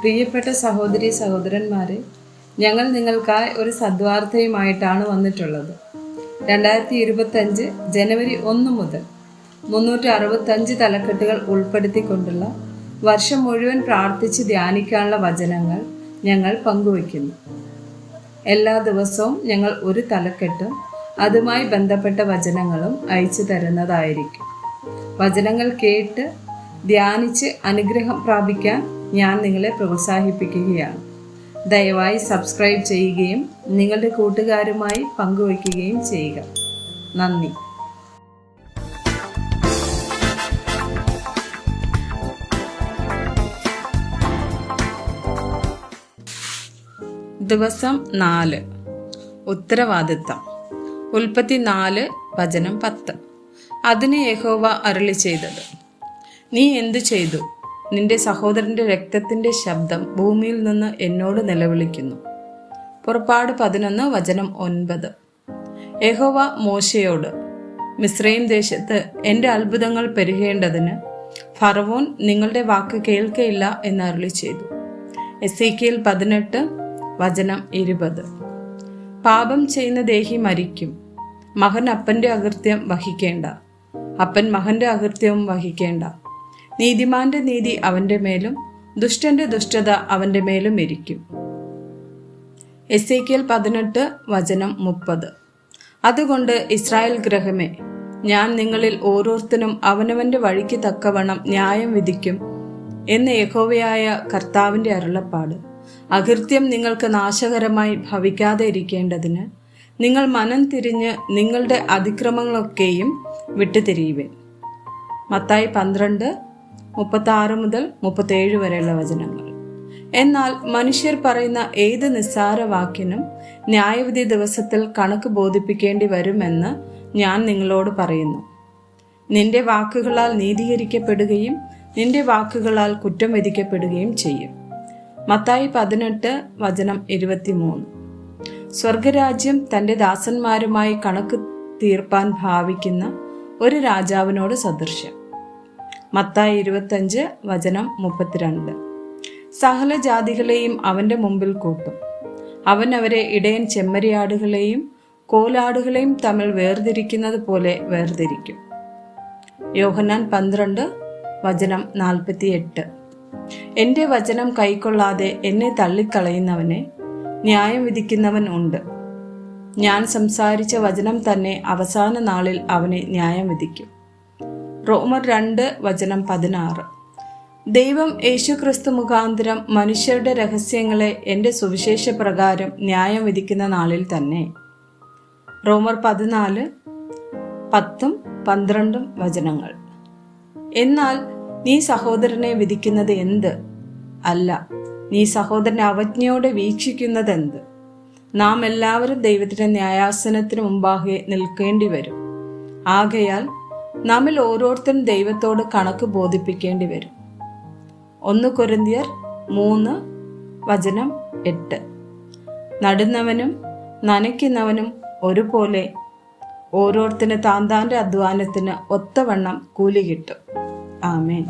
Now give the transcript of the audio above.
പ്രിയപ്പെട്ട സഹോദരി സഹോദരന്മാരെ, ഞങ്ങൾ നിങ്ങൾക്കായി ഒരു സദ്വാർത്തയുമായിട്ടാണ് വന്നിട്ടുള്ളത്. 2025 ജനുവരി 1 മുതൽ 365 തലക്കെട്ടുകൾ ഉൾപ്പെടുത്തിക്കൊണ്ടുള്ള വർഷം മുഴുവൻ പ്രാർത്ഥിച്ച് ധ്യാനിക്കാനുള്ള വചനങ്ങൾ ഞങ്ങൾ പങ്കുവയ്ക്കുന്നു. എല്ലാ ദിവസവും ഞങ്ങൾ ഒരു തലക്കെട്ടും അതുമായി ബന്ധപ്പെട്ട വചനങ്ങളും അയച്ചു തരുന്നതായിരിക്കും. വചനങ്ങൾ കേട്ട് ധ്യാനിച്ച് അനുഗ്രഹം പ്രാപിക്കാൻ ഞാൻ നിങ്ങളെ പ്രോത്സാഹിപ്പിക്കുകയാണ്. ദയവായി സബ്സ്ക്രൈബ് ചെയ്യുകയും നിങ്ങളുടെ കൂട്ടുകാരുമായി പങ്കുവയ്ക്കുകയും ചെയ്യുക. നന്ദി. ദിവസം 4. ഉത്തരവാദിത്തം. ഉൽപ്പത്തി 4 വചനം 10. അതിന് യഹോവ അരുളി ചെയ്തത്: നീ എന്തു ചെയ്തു? നിന്റെ സഹോദരന്റെ രക്തത്തിന്റെ ശബ്ദം ഭൂമിയിൽ നിന്ന് എന്നോട് നിലവിളിക്കുന്നു. പുറപ്പാട് 11 വചനം 9. യഹോവ മോശയോട്: മിസ്രയീം ദേശത്ത് എൻ്റെ അത്ഭുതങ്ങൾ പെരുകേണ്ടതിന് ഫറവോൻ നിങ്ങളുടെ വാക്ക് കേൾക്കയില്ല എന്ന് അരുളി ചെയ്തു. എസേക്കിയേൽ 18 വചനം 20. പാപം ചെയ്യുന്ന ദേഹി മരിക്കും. മകൻ അപ്പന്റെ അകൃത്യം വഹിക്കേണ്ട, അപ്പൻ മകന്റെ അകൃത്യവും വഹിക്കേണ്ട. നീതിമാന്റെ നീതി അവന്റെ മേലും ദുഷ്ടന്റെ ദുഷ്ടത അവന്റെ മേലും ഇരിക്കും. എസേക്കിയേൽ 18 വചനം 30. അതുകൊണ്ട് ഇസ്രായേൽ ഗൃഹമേ, ഞാൻ നിങ്ങളിൽ ഓരോരുത്തരും അവനവന്റെ വഴിക്ക് തക്കവണ്ണം ന്യായം വിധിക്കും എന്ന് യഹോവയായ കർത്താവിന്റെ അരുളപ്പാട്. അകൃത്യം നിങ്ങൾക്ക് നാശകരമായി ഭവിക്കാതെ ഇരിക്കേണ്ടതിന് നിങ്ങൾ മനം തിരിഞ്ഞ് നിങ്ങളുടെ അതിക്രമങ്ങളൊക്കെയും വിട്ടുതിരിയുവിൻ. മത്തായി 12 36 മുതൽ 37 വരെയുള്ള വചനങ്ങൾ. എന്നാൽ മനുഷ്യർ പറയുന്ന ഏത് നിസ്സാര വാക്കിനും ന്യായവിധി ദിവസത്തിൽ കണക്ക് ബോധിപ്പിക്കേണ്ടി വരുമെന്ന് ഞാൻ നിങ്ങളോട് പറയുന്നു. നിന്റെ വാക്കുകളാൽ നീതീകരിക്കപ്പെടുകയും നിന്റെ വാക്കുകളാൽ കുറ്റം വിധിക്കപ്പെടുകയും ചെയ്യും. മത്തായി 18 വചനം 23. സ്വർഗരാജ്യം തൻ്റെ ദാസന്മാരുമായി കണക്ക് തീർപ്പാൻ ഭാവിക്കുന്ന ഒരു രാജാവിനോട് സദൃശ്യം. മത്തായി 25 വചനം 32. സകല ജാതികളെയും അവൻ്റെ മുമ്പിൽ കൂട്ടും. അവൻ അവരെ ഇടയൻ ചെമ്മരിയാടുകളെയും കോലാടുകളെയും തമ്മിൽ വേർതിരിക്കുന്നത് പോലെ വേർതിരിക്കും. യോഹന്നാൻ 12 വചനം 48. എൻ്റെ വചനം കൈക്കൊള്ളാതെ എന്നെ തള്ളിക്കളയുന്നവനെ ന്യായം വിധിക്കുന്നവൻ ഉണ്ട്. ഞാൻ സംസാരിച്ച വചനം തന്നെ അവസാന നാളിൽ അവനെ ന്യായം വിധിക്കും. റോമർ 2 വചനം 16. ദൈവം യേശുക്രിസ്തു മുഖാന്തരം മനുഷ്യരുടെ രഹസ്യങ്ങളെ എൻ്റെ സുവിശേഷ പ്രകാരം ന്യായം വിധിക്കുന്ന നാളിൽ തന്നെ. റോമർ 14 10 12 വചനങ്ങൾ. എന്നാൽ നീ സഹോദരനെ വിധിക്കുന്നത് എന്ത്? അല്ല, നീ സഹോദരനെ അവജ്ഞയോടെ വീക്ഷിക്കുന്നതെന്ത്? നാം എല്ലാവരും ദൈവത്തിന്റെ ന്യായാസനത്തിന് മുമ്പാകെ നിൽക്കേണ്ടി വരും. ആകയാൽ നമ്മിൽ ഓരോരുത്തരും ദൈവത്തോട് കണക്ക് ബോധിപ്പിക്കേണ്ടി വരും. 1 കൊരിന്ത്യർ 3 വചനം 8. നടുന്നവനും നനയ്ക്കുന്നവനും ഒരുപോലെ ഓരോരുത്തന് താന്താന്റെ അധ്വാനത്തിന് ഒത്തവണ്ണം കൂലി കിട്ടും. ആമേൻ.